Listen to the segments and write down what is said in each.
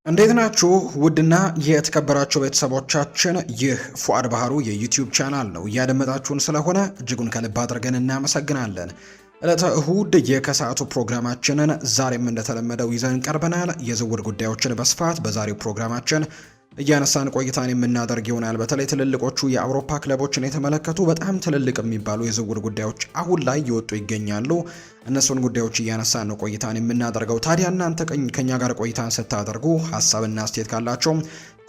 እንዴት ናችሁ ውድና የተከበራችሁ ቤተሰቦቻችን? ይህ ፉአድ ባህሩ የዩቲዩብ ቻናል ነው። እያደመጣችሁን ስለሆነ እጅጉን ከልብ አድርገን እናመሰግናለን። ዕለተ እሁድ የከሰዓቱ ፕሮግራማችንን ዛሬም እንደተለመደው ይዘን ቀርበናል። የዝውውር ጉዳዮችን በስፋት በዛሬው ፕሮግራማችን እያነሳን ቆይታን የምናደርግ ይሆናል። በተለይ ትልልቆቹ የአውሮፓ ክለቦችን የተመለከቱ በጣም ትልልቅ የሚባሉ የዝውውር ጉዳዮች አሁን ላይ እየወጡ ይገኛሉ። እነሱን ጉዳዮች እያነሳን ነው ቆይታን የምናደርገው። ታዲያ እናንተ ከኛ ጋር ቆይታን ስታደርጉ ሀሳብና አስተያየት ካላችሁ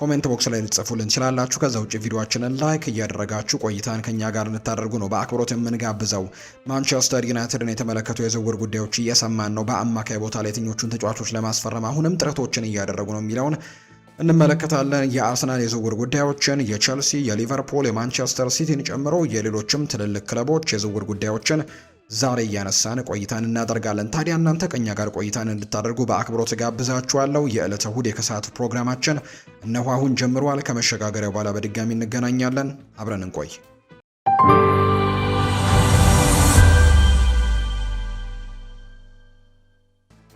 ኮሜንት ቦክስ ላይ ልትጽፉልን ትችላላችሁ። ከዛ ውጭ ቪዲዮአችንን ላይክ እያደረጋችሁ ቆይታን ከኛ ጋር እንታደርጉ ነው በአክብሮት የምንጋብዘው። ማንቸስተር ዩናይትድን የተመለከቱ የዝውውር ጉዳዮች እየሰማን ነው። በአማካይ ቦታ ላይ የትኞቹን ተጫዋቾች ለማስፈረም አሁንም ጥረቶችን እያደረጉ ነው የሚለውን እንመለከታለን። የአርሰናል የዝውውር ጉዳዮችን፣ የቼልሲ፣ የሊቨርፑል፣ የማንቸስተር ሲቲን ጨምሮ የሌሎችም ትልልቅ ክለቦች የዝውውር ጉዳዮችን ዛሬ እያነሳን ቆይታን እናደርጋለን። ታዲያ እናንተ ከኛ ጋር ቆይታን እንድታደርጉ በአክብሮት ጋብዛችኋለሁ። የዕለተ እሁድ የከሰዓቱ ፕሮግራማችን እነሆ አሁን ጀምሯል። ከመሸጋገሪያው በኋላ በድጋሚ እንገናኛለን። አብረን እንቆይ።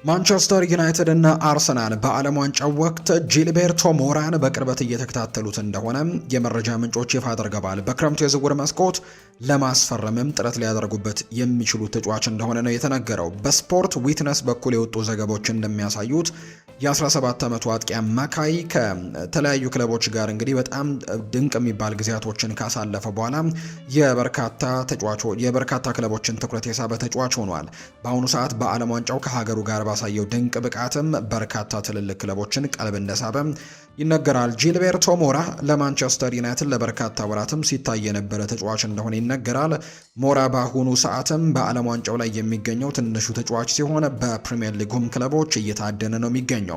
ማንቸስተር ዩናይትድ እና አርሰናል በዓለም ዋንጫው ወቅት ጂልቤርቶ ሞራን በቅርበት እየተከታተሉት እንደሆነ የመረጃ ምንጮች ይፋ አድርገዋል። በክረምቱ የዝውውር መስኮት ለማስፈረምም ጥረት ሊያደርጉበት የሚችሉ ተጫዋች እንደሆነ ነው የተነገረው። በስፖርት ዊትነስ በኩል የወጡ ዘገቦች እንደሚያሳዩት የ17 ዓመቱ አጥቂ አማካይ ከተለያዩ ክለቦች ጋር እንግዲህ በጣም ድንቅ የሚባል ጊዜያቶችን ካሳለፈ በኋላ የበርካታ ክለቦችን ትኩረት የሳበ ተጫዋች ሆኗል። በአሁኑ ሰዓት በዓለም ዋንጫው ከሀገሩ ጋር ባሳየው ድንቅ ብቃትም በርካታ ትልልቅ ክለቦችን ቀልብ እንደሳበ ይነገራል። ጂልቤርቶ ሞራ ለማንቸስተር ዩናይትድ ለበርካታ ወራትም ሲታይ የነበረ ተጫዋች እንደሆነ ይነገራል። ሞራ በአሁኑ ሰዓትም በዓለም ዋንጫው ላይ የሚገኘው ትንሹ ተጫዋች ሲሆን በፕሪሚየር ሊጉም ክለቦች እየታደነ ነው የሚገኘው።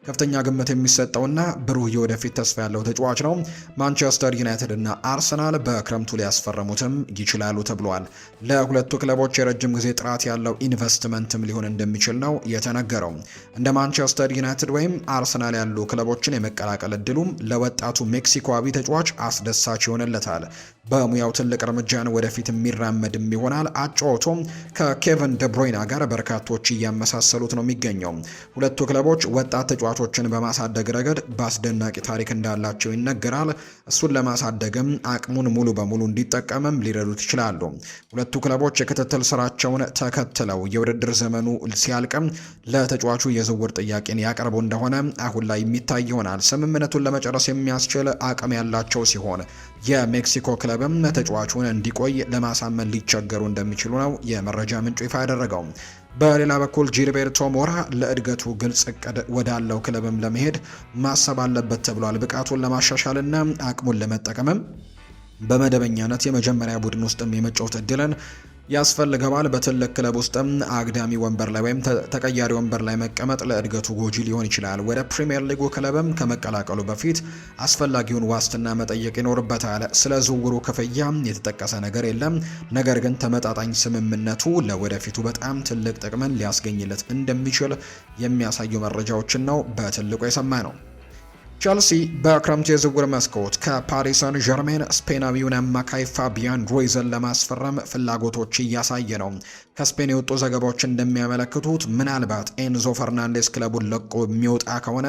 ከፍተኛ ግምት የሚሰጠውና ብሩህ የወደፊት ተስፋ ያለው ተጫዋች ነው። ማንቸስተር ዩናይትድ እና አርሰናል በክረምቱ ሊያስፈርሙትም ይችላሉ ተብሏል። ለሁለቱ ክለቦች የረጅም ጊዜ ጥራት ያለው ኢንቨስትመንትም ሊሆን እንደሚችል ነው የተነገረው። እንደ ማንቸስተር ዩናይትድ ወይም አርሰናል ያሉ ክለቦችን የመቀላቀል እድሉም ለወጣቱ ሜክሲኮዊ ተጫዋች አስደሳች ይሆንለታል። በሙያው ትልቅ እርምጃን ወደፊት የሚራመድም ይሆናል። አጫወቱም ከኬቨን ደብሮይና ጋር በርካቶች እያመሳሰሉት ነው የሚገኘው። ሁለቱ ክለቦች ወጣት ተጫዋቾችን በማሳደግ ረገድ በአስደናቂ ታሪክ እንዳላቸው ይነገራል። እሱን ለማሳደግም አቅሙን ሙሉ በሙሉ እንዲጠቀምም ሊረዱት ይችላሉ። ሁለቱ ክለቦች የክትትል ስራቸውን ተከትለው የውድድር ዘመኑ ሲያልቅም ለተጫዋቹ የዝውውር ጥያቄን ያቀርቡ እንደሆነ አሁን ላይ የሚታይ ይሆናል። ስምምነቱን ለመጨረስ የሚያስችል አቅም ያላቸው ሲሆን የሜክሲኮ ክለብም ተጫዋቹን እንዲቆይ ለማሳመን ሊቸገሩ እንደሚችሉ ነው የመረጃ ምንጩ ይፋ ያደረገው። በሌላ በኩል ጂልቤርቶ ሞራ ለእድገቱ ግልጽ እቅድ ወዳለው ክለብም ለመሄድ ማሰብ አለበት ተብሏል። ብቃቱን ለማሻሻልና አቅሙን ለመጠቀምም በመደበኛነት የመጀመሪያ ቡድን ውስጥም የመጫወት እድልን ያስፈልገዋል። በትልቅ ክለብ ውስጥም አግዳሚ ወንበር ላይ ወይም ተቀያሪ ወንበር ላይ መቀመጥ ለእድገቱ ጎጂ ሊሆን ይችላል። ወደ ፕሪሚየር ሊጉ ክለብም ከመቀላቀሉ በፊት አስፈላጊውን ዋስትና መጠየቅ ይኖርበታል። ስለ ዝውውሩ ክፍያ የተጠቀሰ ነገር የለም። ነገር ግን ተመጣጣኝ ስምምነቱ ለወደፊቱ በጣም ትልቅ ጥቅምን ሊያስገኝለት እንደሚችል የሚያሳዩ መረጃዎችን ነው በትልቁ የሰማ ነው። ቸልሲ በክረምቱ የዝውውር መስኮት ከፓሪስ ሰን ዠርሜን ስፔናዊውን አማካይ ፋቢያን ሩይዝን ለማስፈረም ፍላጎቶች እያሳየ ነው። ከስፔን የወጡ ዘገባዎች እንደሚያመለክቱት ምናልባት ኤንዞ ፈርናንዴስ ክለቡን ለቆ የሚወጣ ከሆነ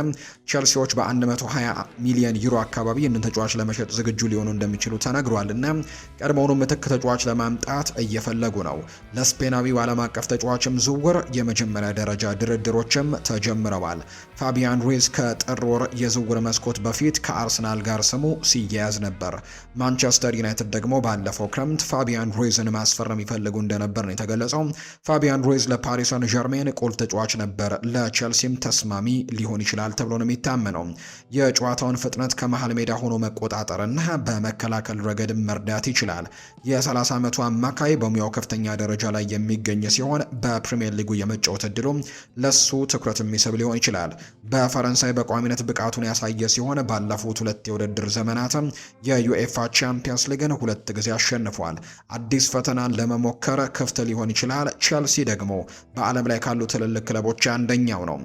ቸልሲዎች በ120 ሚሊዮን ዩሮ አካባቢ ይህንን ተጫዋች ለመሸጥ ዝግጁ ሊሆኑ እንደሚችሉ ተነግሯል እና ቀድሞውኑ ምትክ ተጫዋች ለማምጣት እየፈለጉ ነው። ለስፔናዊው ዓለም አቀፍ ተጫዋችም ዝውውር የመጀመሪያ ደረጃ ድርድሮችም ተጀምረዋል። ፋቢያን ሩይዝ ከጥር ወር የዝውውር መስኮት በፊት ከአርሰናል ጋር ስሙ ሲያያዝ ነበር። ማንቸስተር ዩናይትድ ደግሞ ባለፈው ክረምት ፋቢያን ሩይዝን ማስፈረም ይፈልጉ እንደነበር ነው የተገለጸው። ፋቢያን ሩይዝ ለፓሪስ ሰን ዠርሜን ቁልፍ ተጫዋች ነበር። ለቼልሲም ተስማሚ ሊሆን ይችላል ተብሎ ነው የሚታመነው። የጨዋታውን ፍጥነት ከመሃል ሜዳ ሆኖ መቆጣጠርና በመከላከል ረገድም መርዳት ይችላል። የ30 ዓመቱ አማካይ በሙያው ከፍተኛ ደረጃ ላይ የሚገኝ ሲሆን በፕሪሚየር ሊጉ የመጫወት እድሉ ለሱ ትኩረት የሚስብ ሊሆን ይችላል። በፈረንሳይ በቋሚነት ብቃቱን ያሳየ ሲሆን ባለፉት ሁለት የውድድር ዘመናትም የዩኤፋ ቻምፒየንስ ሊግን 2 ጊዜ አሸንፏል። አዲስ ፈተናን ለመሞከር ክፍት ሊሆን ይችላል። ቼልሲ ደግሞ በዓለም ላይ ካሉ ትልልቅ ክለቦች አንደኛው ነው።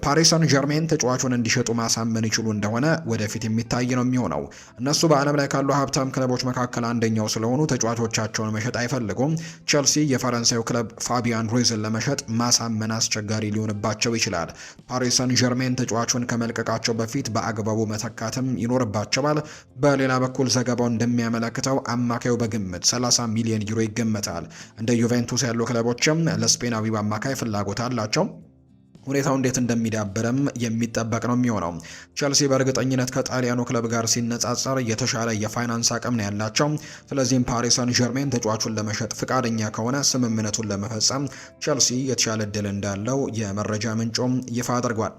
ፓሪስ ሰን ዠርሜን ተጫዋቹን እንዲሸጡ ማሳመን ይችሉ እንደሆነ ወደፊት የሚታይ ነው የሚሆነው። እነሱ በዓለም ላይ ካሉ ሀብታም ክለቦች መካከል አንደኛው ስለሆኑ ተጫዋቾቻቸውን መሸጥ አይፈልጉም። ቼልሲ የፈረንሳዩ ክለብ ፋቢያን ሩይዝን ለመሸጥ ማሳመን አስቸጋሪ ሊሆንባቸው ይችላል። ፓሪስ ሰን ዠርሜን ተጫዋቹን ከመልቀቃቸው በፊት በአግባቡ መተካትም ይኖርባቸዋል። በሌላ በኩል ዘገባው እንደሚያመለክተው አማካዩ በግምት 30 ሚሊዮን ዩሮ ይገመታል። እንደ ዩቬንቱስ ያሉ ክለቦችም ለስፔናዊው አማካይ ፍላጎት አላቸው። ሁኔታው እንዴት እንደሚዳበርም የሚጠበቅ ነው የሚሆነው። ቸልሲ በእርግጠኝነት ከጣሊያኑ ክለብ ጋር ሲነጻጸር የተሻለ የፋይናንስ አቅም ነው ያላቸው። ስለዚህም ፓሪስ ሰን ዠርሜን ተጫዋቹን ለመሸጥ ፍቃደኛ ከሆነ ስምምነቱን ለመፈጸም ቸልሲ የተሻለ እድል እንዳለው የመረጃ ምንጩም ይፋ አድርጓል።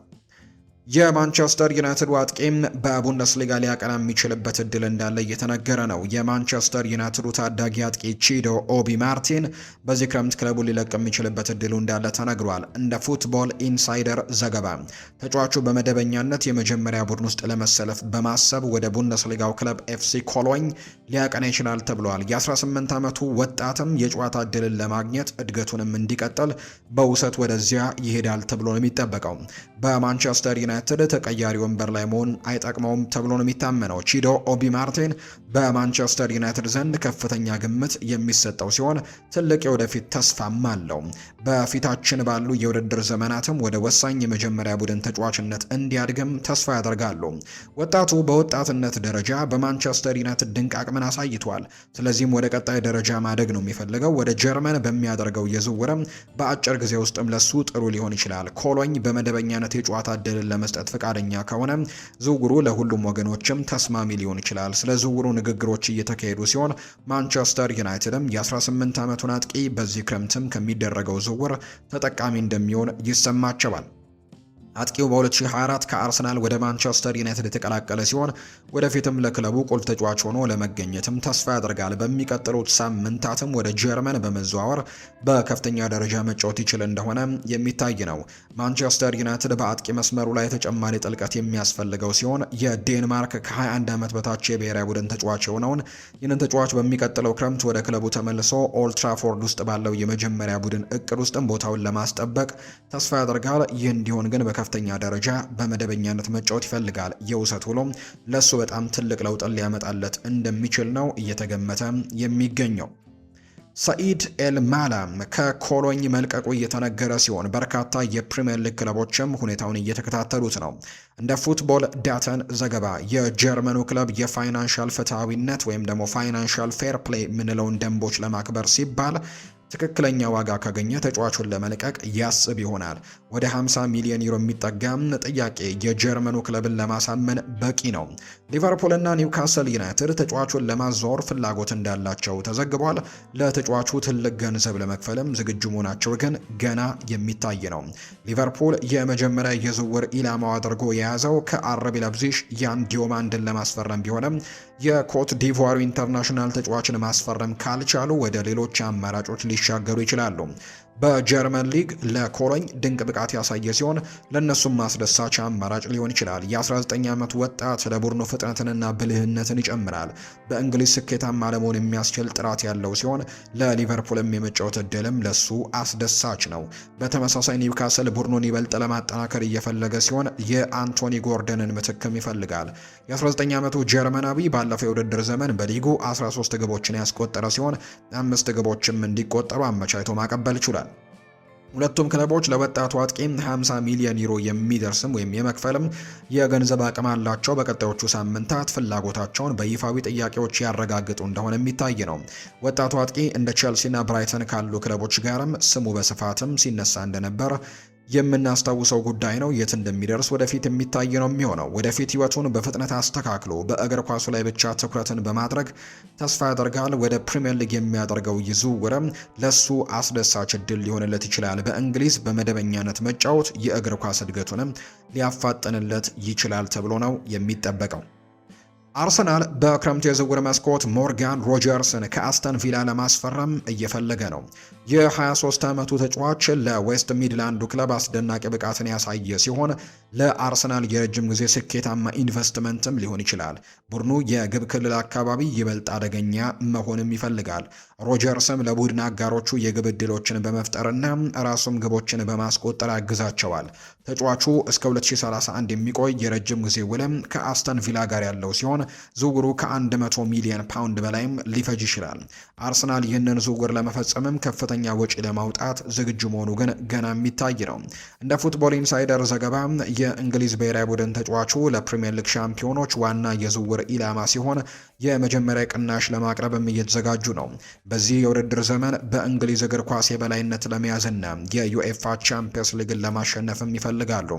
የማንቸስተር ዩናይትድ አጥቂም በቡንደስሊጋ ሊያቀና የሚችልበት እድል እንዳለ እየተነገረ ነው። የማንቸስተር ዩናይትዱ ታዳጊ አጥቂ ቺዶ ኦቢ ማርቲን በዚህ ክረምት ክለቡ ሊለቅ የሚችልበት እድሉ እንዳለ ተነግሯል። እንደ ፉትቦል ኢንሳይደር ዘገባ ተጫዋቹ በመደበኛነት የመጀመሪያ ቡድን ውስጥ ለመሰለፍ በማሰብ ወደ ቡንደስሊጋው ክለብ ኤፍሲ ኮሎኝ ሊያቀና ይችላል ተብሏል። የ18 ዓመቱ ወጣትም የጨዋታ እድልን ለማግኘት እድገቱንም እንዲቀጥል በውሰት ወደዚያ ይሄዳል ተብሎ ነው የሚጠበቀው። በማንቸስተር ዩናይትድ ተቀያሪ ወንበር ላይ መሆን አይጠቅመውም ተብሎ ነው የሚታመነው። ቺዶ ኦቢ ማርቲን በማንቸስተር ዩናይትድ ዘንድ ከፍተኛ ግምት የሚሰጠው ሲሆን ትልቅ የወደፊት ተስፋም አለው። በፊታችን ባሉ የውድድር ዘመናትም ወደ ወሳኝ የመጀመሪያ ቡድን ተጫዋችነት እንዲያድግም ተስፋ ያደርጋሉ። ወጣቱ በወጣትነት ደረጃ በማንቸስተር ዩናይትድ ድንቅ አቅምን አሳይቷል። ስለዚህም ወደ ቀጣይ ደረጃ ማደግ ነው የሚፈልገው። ወደ ጀርመን በሚያደርገው የዝውውርም በአጭር ጊዜ ውስጥም ለሱ ጥሩ ሊሆን ይችላል። ኮሎኝ በመደበኛነት የጨዋታ እድልን ለመስጠት ፈቃደኛ ከሆነ ዝውውሩ ለሁሉም ወገኖችም ተስማሚ ሊሆን ይችላል። ስለ ዝውውሩ ንግግሮች እየተካሄዱ ሲሆን ማንቸስተር ዩናይትድም የ18 ዓመቱን አጥቂ በዚህ ክረምትም ከሚደረገው ዝውውር ተጠቃሚ እንደሚሆን ይሰማቸዋል። አጥቂው በ2024 ከአርሰናል ወደ ማንቸስተር ዩናይትድ የተቀላቀለ ሲሆን ወደፊትም ለክለቡ ቁልፍ ተጫዋች ሆኖ ለመገኘትም ተስፋ ያደርጋል። በሚቀጥሉት ሳምንታትም ወደ ጀርመን በመዘዋወር በከፍተኛ ደረጃ መጫወት ይችል እንደሆነ የሚታይ ነው። ማንቸስተር ዩናይትድ በአጥቂ መስመሩ ላይ ተጨማሪ ጥልቀት የሚያስፈልገው ሲሆን የዴንማርክ ከ21 ዓመት በታች የብሔራዊ ቡድን ተጫዋች የሆነውን ይህንን ተጫዋች በሚቀጥለው ክረምት ወደ ክለቡ ተመልሶ ኦልትራፎርድ ውስጥ ባለው የመጀመሪያ ቡድን እቅድ ውስጥም ቦታውን ለማስጠበቅ ተስፋ ያደርጋል። ይህ እንዲሆን ግን ከፍተኛ ደረጃ በመደበኛነት መጫወት ይፈልጋል። የውሰት ውሎም ለሱ በጣም ትልቅ ለውጥን ሊያመጣለት እንደሚችል ነው እየተገመተ የሚገኘው። ሰኢድ ኤልማላም ከኮሎኝ መልቀቁ እየተነገረ ሲሆን በርካታ የፕሪሚየር ሊግ ክለቦችም ሁኔታውን እየተከታተሉት ነው። እንደ ፉትቦል ዳተን ዘገባ የጀርመኑ ክለብ የፋይናንሻል ፍትሐዊነት ወይም ደግሞ ፋይናንሻል ፌር ፕሌይ የምንለውን ደንቦች ለማክበር ሲባል ትክክለኛ ዋጋ ካገኘ ተጫዋቹን ለመልቀቅ ያስብ ይሆናል። ወደ 50 ሚሊዮን ዩሮ የሚጠጋም ጥያቄ የጀርመኑ ክለብን ለማሳመን በቂ ነው። ሊቨርፑልና ኒውካስል ዩናይትድ ተጫዋቹን ለማዛወር ፍላጎት እንዳላቸው ተዘግቧል። ለተጫዋቹ ትልቅ ገንዘብ ለመክፈልም ዝግጁ መሆናቸው ግን ገና የሚታይ ነው። ሊቨርፑል የመጀመሪያ የዝውውር ኢላማው አድርጎ የያዘው ከአርቢ ለብዚሽ ያን ዲዮማንድን ለማስፈረም ቢሆንም የኮት ዲቮሩ ኢንተርናሽናል ተጫዋችን ማስፈረም ካልቻሉ ወደ ሌሎች አማራጮች ሊሻገሩ ይችላሉ። በጀርመን ሊግ ለኮሎኝ ድንቅ ብቃት ያሳየ ሲሆን ለእነሱም ማስደሳች አማራጭ ሊሆን ይችላል። የ19 ዓመት ወጣት ለቡድኑ ፍጥነትንና ብልህነትን ይጨምራል። በእንግሊዝ ስኬታማ ለመሆን የሚያስችል ጥራት ያለው ሲሆን ለሊቨርፑልም የመጫወት እድልም ለሱ አስደሳች ነው። በተመሳሳይ ኒውካስል ቡድኑን ይበልጥ ለማጠናከር እየፈለገ ሲሆን የአንቶኒ ጎርደንን ምትክም ይፈልጋል። የ19 ዓመቱ ጀርመናዊ ባለፈው የውድድር ዘመን በሊጉ 13 ግቦችን ያስቆጠረ ሲሆን 5 ግቦችም እንዲቆጠሩ አመቻችቶ ማቀበል ችሏል። ሁለቱም ክለቦች ለወጣቱ አጥቂ 50 ሚሊዮን ዩሮ የሚደርስም ወይም የመክፈልም የገንዘብ አቅም አላቸው። በቀጣዮቹ ሳምንታት ፍላጎታቸውን በይፋዊ ጥያቄዎች ያረጋግጡ እንደሆነ የሚታይ ነው። ወጣቱ አጥቂ እንደ ቼልሲና ብራይተን ካሉ ክለቦች ጋርም ስሙ በስፋትም ሲነሳ እንደነበር የምናስታውሰው ጉዳይ ነው። የት እንደሚደርስ ወደፊት የሚታይ ነው የሚሆነው። ወደፊት ህይወቱን በፍጥነት አስተካክሎ በእግር ኳሱ ላይ ብቻ ትኩረትን በማድረግ ተስፋ ያደርጋል። ወደ ፕሪሚየር ሊግ የሚያደርገው ዝውውርም ለሱ አስደሳች እድል ሊሆንለት ይችላል። በእንግሊዝ በመደበኛነት መጫወት የእግር ኳስ እድገቱንም ሊያፋጥንለት ይችላል ተብሎ ነው የሚጠበቀው። አርሰናል በክረምት የዝውውር መስኮት ሞርጋን ሮጀርስን ከአስተን ቪላ ለማስፈረም እየፈለገ ነው። የ23 ዓመቱ ተጫዋች ለዌስት ሚድላንዱ ክለብ አስደናቂ ብቃትን ያሳየ ሲሆን ለአርሰናል የረጅም ጊዜ ስኬታማ ኢንቨስትመንትም ሊሆን ይችላል። ቡድኑ የግብ ክልል አካባቢ ይበልጥ አደገኛ መሆንም ይፈልጋል። ሮጀርስም ለቡድን አጋሮቹ የግብ ዕድሎችን በመፍጠርና ራሱም ግቦችን በማስቆጠር ያግዛቸዋል። ተጫዋቹ እስከ 2031 የሚቆይ የረጅም ጊዜ ውልም ከአስተን ቪላ ጋር ያለው ሲሆን ዝውውሩ ከ100 ሚሊዮን ፓውንድ በላይም ሊፈጅ ይችላል። አርሰናል ይህንን ዝውውር ለመፈጸምም ከፍተኛ ወጪ ለማውጣት ዝግጁ መሆኑ ግን ገና የሚታይ ነው። እንደ ፉትቦል ኢንሳይደር ዘገባ የእንግሊዝ ብሔራዊ ቡድን ተጫዋቹ ለፕሪሚየር ሊግ ሻምፒዮኖች ዋና የዝውውር ኢላማ ሲሆን የመጀመሪያ ቅናሽ ለማቅረብም እየተዘጋጁ ነው። በዚህ የውድድር ዘመን በእንግሊዝ እግር ኳስ የበላይነት ለመያዝና የዩኤፋ ቻምፒየንስ ሊግን ለማሸነፍም ይፈልጋሉ።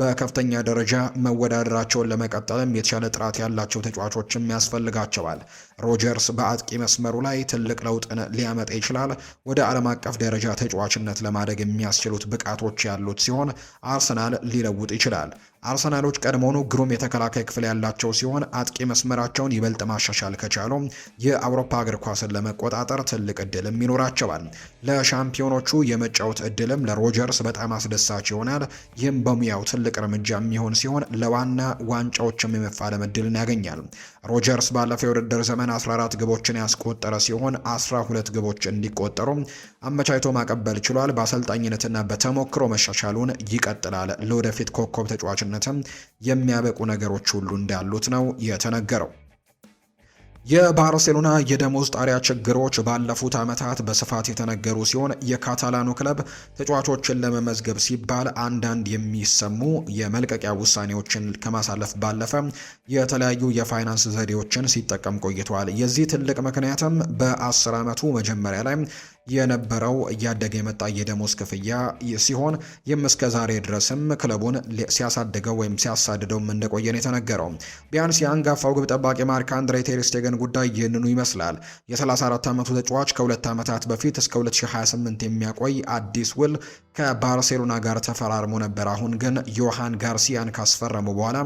በከፍተኛ ደረጃ መወዳደራቸውን ለመቀጠልም የተሻለ ጥራት ያላቸው ተጫዋቾችም ያስፈልጋቸዋል። ሮጀርስ በአጥቂ መስመሩ ላይ ትልቅ ለውጥን ሊያመጣ ይችላል። ወደ ዓለም አቀፍ ደረጃ ተጫዋችነት ለማደግ የሚያስችሉት ብቃቶች ያሉት ሲሆን አርሰናል ሊለውጥ ይችላል። አርሰናሎች ቀድሞውኑ ግሩም የተከላካይ ክፍል ያላቸው ሲሆን አጥቂ መስመራቸውን ይበልጥ ማሻሻል ከቻሉ የአውሮፓ እግር ኳስን ለመቆጣጠር ትልቅ እድልም ይኖራቸዋል። ለሻምፒዮኖቹ የመጫወት እድልም ለሮጀርስ በጣም አስደሳች ይሆናል። ይህም በሙያው ትልቅ እርምጃ የሚሆን ሲሆን ለዋና ዋንጫዎችም የመፋለም እድልን ያገኛል። ሮጀርስ ባለፈው የውድድር ዘመን 14 ግቦችን ያስቆጠረ ሲሆን 12 ግቦች እንዲቆጠሩ አመቻችቶ ማቀበል ችሏል። በአሰልጣኝነትና በተሞክሮ መሻሻሉን ይቀጥላል። ለወደፊት ኮከብ ተጫዋችነትም የሚያበቁ ነገሮች ሁሉ እንዳሉት ነው የተነገረው። የባርሴሎና የደሞዝ ጣሪያ ችግሮች ባለፉት ዓመታት በስፋት የተነገሩ ሲሆን የካታላኑ ክለብ ተጫዋቾችን ለመመዝገብ ሲባል አንዳንድ የሚሰሙ የመልቀቂያ ውሳኔዎችን ከማሳለፍ ባለፈ የተለያዩ የፋይናንስ ዘዴዎችን ሲጠቀም ቆይተዋል። የዚህ ትልቅ ምክንያትም በ10 ዓመቱ መጀመሪያ ላይ የነበረው እያደገ የመጣ የደሞዝ ክፍያ ሲሆን ይህም እስከ ዛሬ ድረስም ክለቡን ሲያሳድገው ወይም ሲያሳድደውም እንደቆየን የተነገረው። ቢያንስ የአንጋፋው ግብ ጠባቂ ማርክ አንድሬ ቴር ስቴገን ጉዳይ ይህንኑ ይመስላል። የ34 ዓመቱ ተጫዋች ከ2 ዓመታት በፊት እስከ 2028 የሚያቆይ አዲስ ውል ከባርሴሎና ጋር ተፈራርሞ ነበር። አሁን ግን ዮሃን ጋርሲያን ካስፈረሙ በኋላ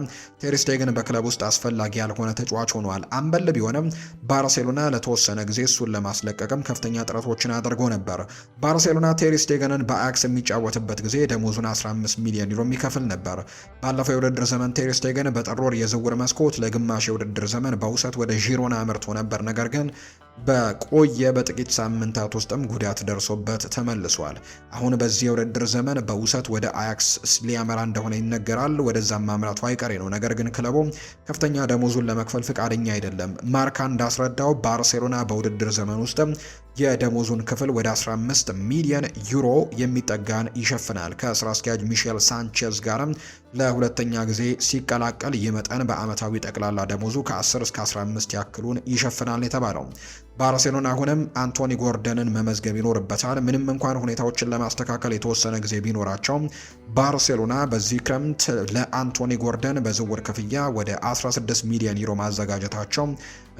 ቴር ስቴገን በክለብ ውስጥ አስፈላጊ ያልሆነ ተጫዋች ሆኗል። አምበል ቢሆንም ባርሴሎና ለተወሰነ ጊዜ እሱን ለማስለቀቅም ከፍተኛ ጥረቶችን አድርጎ ነበር። ባርሴሎና ቴር ስቴገንን በአያክስ የሚጫወትበት ጊዜ ደሞዙን 15 ሚሊዮን ዩሮ የሚከፍል ነበር። ባለፈው የውድድር ዘመን ቴር ስቴገን በጥር ወር የዝውውር መስኮት ለግማሽ የውድድር ዘመን በውሰት ወደ ዢሮና አምርቶ ነበር። ነገር ግን በቆየ በጥቂት ሳምንታት ውስጥም ጉዳት ደርሶበት ተመልሷል። አሁን በዚህ የውድድር ዘመን በውሰት ወደ አያክስ ሊያመራ እንደሆነ ይነገራል። ወደዛም ማምራቱ አይቀሬ ነው። ነገር ግን ክለቡ ከፍተኛ ደሞዙን ለመክፈል ፍቃደኛ አይደለም። ማርካ እንዳስረዳው ባርሴሎና በውድድር ዘመን ውስጥ የደሞዙን ክፍል ወደ 15 ሚሊዮን ዩሮ የሚጠጋን ይሸፍናል። ከስራ አስኪያጅ ሚሼል ሳንቼዝ ጋርም ለሁለተኛ ጊዜ ሲቀላቀል ይህ መጠን በአመታዊ ጠቅላላ ደሞዙ ከ10 እስከ 15 ያክሉን ይሸፍናል የተባለው። ባርሴሎና አሁንም አንቶኒ ጎርደንን መመዝገብ ይኖርበታል። ምንም እንኳን ሁኔታዎችን ለማስተካከል የተወሰነ ጊዜ ቢኖራቸውም ባርሴሎና በዚህ ክረምት ለአንቶኒ ጎርደን በዝውውር ክፍያ ወደ 16 ሚሊዮን ዩሮ ማዘጋጀታቸው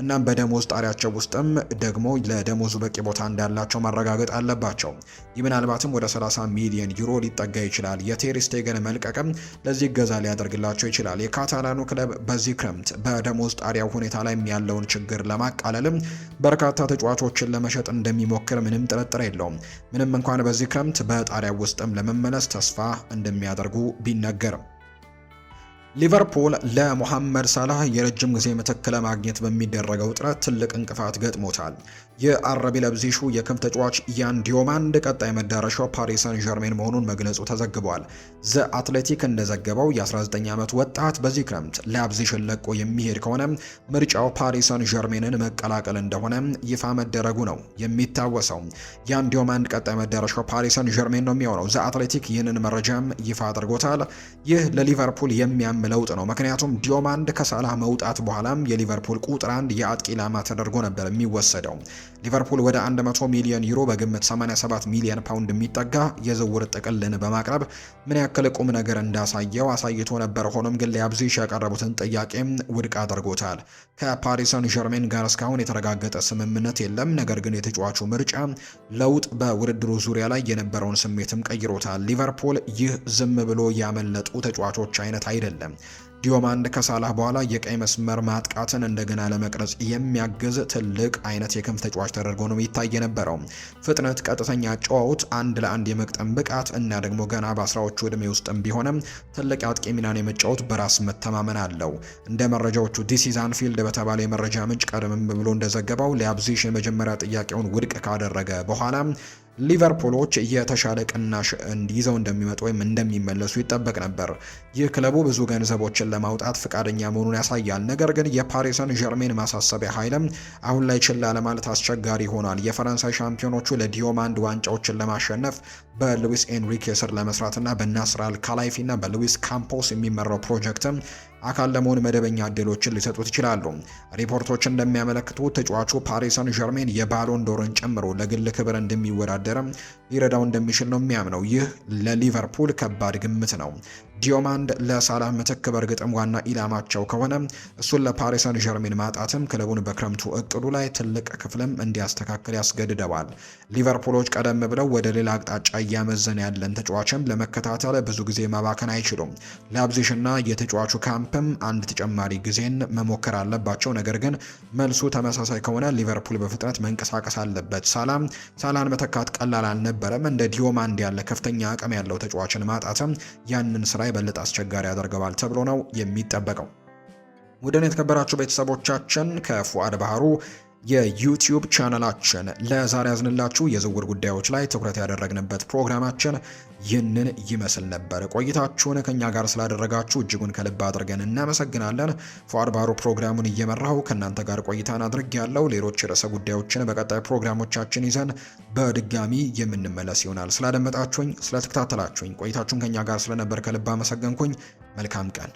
እናም በደሞዝ ጣሪያቸው ውስጥም ደግሞ ለደሞዙ በቂ ቦታ እንዳላቸው ማረጋገጥ አለባቸው። ይህ ምናልባትም ወደ 30 ሚሊዮን ዩሮ ሊጠጋ ይችላል። የቴር ስቴገን መልቀቅም ለዚህ እገዛ ሊያደርግላቸው ይችላል። የካታላኑ ክለብ በዚህ ክረምት በደሞዝ ጣሪያው ሁኔታ ላይ ያለውን ችግር ለማቃለልም በርካታ ተጫዋቾችን ለመሸጥ እንደሚሞክር ምንም ጥርጥር የለውም። ምንም እንኳን በዚህ ክረምት በጣሪያው ውስጥም ለመመለስ ተስፋ እንደሚያደርጉ ቢነገርም ሊቨርፑል ለሞሐመድ ሳላህ የረጅም ጊዜ ምትክ ለማግኘት በሚደረገው ጥረት ትልቅ እንቅፋት ገጥሞታል። የአረቢ ለብዚሹ የክንፍ ተጫዋች ያን ዲዮማንድ ቀጣይ መዳረሻው ፓሪስ ሰን ዠርሜን መሆኑን መግለጹ ተዘግቧል። ዘ አትሌቲክ እንደዘገበው የ19 ዓመት ወጣት በዚህ ክረምት ላይፕዚግን ለቆ የሚሄድ ከሆነ ምርጫው ፓሪስ ሰን ዠርሜንን መቀላቀል እንደሆነ ይፋ መደረጉ ነው የሚታወሰው። ያን ዲዮማንድ ቀጣይ መዳረሻው ፓሪስ ሰን ዠርሜን ነው የሚሆነው። ዘ አትሌቲክ ይህንን መረጃም ይፋ አድርጎታል። ይህ ለሊቨርፑል ለውጥ ነው። ምክንያቱም ዲዮማንድ ከሳላህ መውጣት በኋላም የሊቨርፑል ቁጥር 1 የአጥቂ ኢላማ ተደርጎ ነበር የሚወሰደው። ሊቨርፑል ወደ 100 ሚሊዮን ዩሮ በግምት 87 ሚሊዮን ፓውንድ የሚጠጋ የዝውውር ጥቅልን በማቅረብ ምን ያክል ቁም ነገር እንዳሳየው አሳይቶ ነበር። ሆኖም ግን ላይፕዚግ ያቀረቡትን ጥያቄም ውድቅ አድርጎታል። ከፓሪስ ሰን ዠርሜን ጋር እስካሁን የተረጋገጠ ስምምነት የለም። ነገር ግን የተጫዋቹ ምርጫ ለውጥ በውድድሩ ዙሪያ ላይ የነበረውን ስሜትም ቀይሮታል። ሊቨርፑል ይህ ዝም ብሎ ያመለጡ ተጫዋቾች አይነት አይደለም። ዲዮማንድ ከሳላህ በኋላ የቀይ መስመር ማጥቃትን እንደገና ለመቅረጽ የሚያግዝ ትልቅ አይነት የክንፍ ተጫዋች ተደርጎ ነው ይታይ የነበረው። ፍጥነት፣ ቀጥተኛ ጨዋታ፣ አንድ ለአንድ የመቅጠም ብቃት እና ደግሞ ገና በአስራዎቹ ዕድሜ ውስጥም ቢሆንም ትልቅ አጥቂ ሚናን የመጫወት በራስ መተማመን አለው። እንደ መረጃዎቹ ዲስ ኢዝ አንፊልድ በተባለ የመረጃ ምንጭ ቀደም ብሎ እንደዘገበው ላይፕዚግ የመጀመሪያ ጥያቄውን ውድቅ ካደረገ በኋላ ሊቨርፑሎች የተሻለ ቅናሽ ይዘው እንደሚመጡ ወይም እንደሚመለሱ ይጠበቅ ነበር። ይህ ክለቡ ብዙ ገንዘቦችን ለማውጣት ፍቃደኛ መሆኑን ያሳያል። ነገር ግን የፓሪስ ሰን ዠርሜን ማሳሰቢያ ኃይልም አሁን ላይ ችላ ለማለት አስቸጋሪ ሆኗል። የፈረንሳይ ሻምፒዮኖቹ ለዲዮማንድ ዋንጫዎችን ለማሸነፍ በሉዊስ ኤንሪኬ ስር ለመስራትና በናስር አል ካላይፊና በሉዊስ ካምፖስ የሚመራው ፕሮጀክትም አካል ለመሆን መደበኛ እድሎችን ሊሰጡት ይችላሉ። ሪፖርቶች እንደሚያመለክቱ ተጫዋቹ ፓሪስ ሰን ዠርሜን የባሎን ዶርን ጨምሮ ለግል ክብር እንደሚወዳደርም ሊረዳው እንደሚችል ነው የሚያምነው። ይህ ለሊቨርፑል ከባድ ግምት ነው። ዲዮማንድ ለሳላህ ምትክ በእርግጥም ዋና ኢላማቸው ከሆነ እሱን ለፓሪስ ሰን ዠርሜን ማጣትም ክለቡን በክረምቱ እቅዱ ላይ ትልቅ ክፍልም እንዲያስተካክል ያስገድደዋል። ሊቨርፑሎች ቀደም ብለው ወደ ሌላ አቅጣጫ እያመዘነ ያለን ተጫዋችም ለመከታተል ብዙ ጊዜ ማባከን አይችሉም። ላይፕዚግና የተጫዋቹ ካምፕም አንድ ተጨማሪ ጊዜን መሞከር አለባቸው። ነገር ግን መልሱ ተመሳሳይ ከሆነ ሊቨርፑል በፍጥነት መንቀሳቀስ አለበት። ሳላህን መተካት ቀላል አልነበረም። እንደ ዲዮማንድ ያለ ከፍተኛ አቅም ያለው ተጫዋችን ማጣትም ያንን ስራ የበለጠ አስቸጋሪ ያደርገዋል ተብሎ ነው የሚጠበቀው። ውድን የተከበራችሁ ቤተሰቦቻችን ከፉአድ ባህሩ የዩቲዩብ ቻናላችን ለዛሬ ያዝንላችሁ የዝውውር ጉዳዮች ላይ ትኩረት ያደረግንበት ፕሮግራማችን ይህንን ይመስል ነበር። ቆይታችሁን ከኛ ጋር ስላደረጋችሁ እጅጉን ከልብ አድርገን እናመሰግናለን። ፉአድ ባህሩ ፕሮግራሙን እየመራው ከእናንተ ጋር ቆይታን አድርጌያለሁ። ሌሎች ርዕሰ ጉዳዮችን በቀጣይ ፕሮግራሞቻችን ይዘን በድጋሚ የምንመለስ ይሆናል። ስላደመጣችሁኝ፣ ስለተከታተላችሁኝ፣ ቆይታችሁን ከኛ ጋር ስለነበር ከልብ አመሰገንኩኝ። መልካም ቀን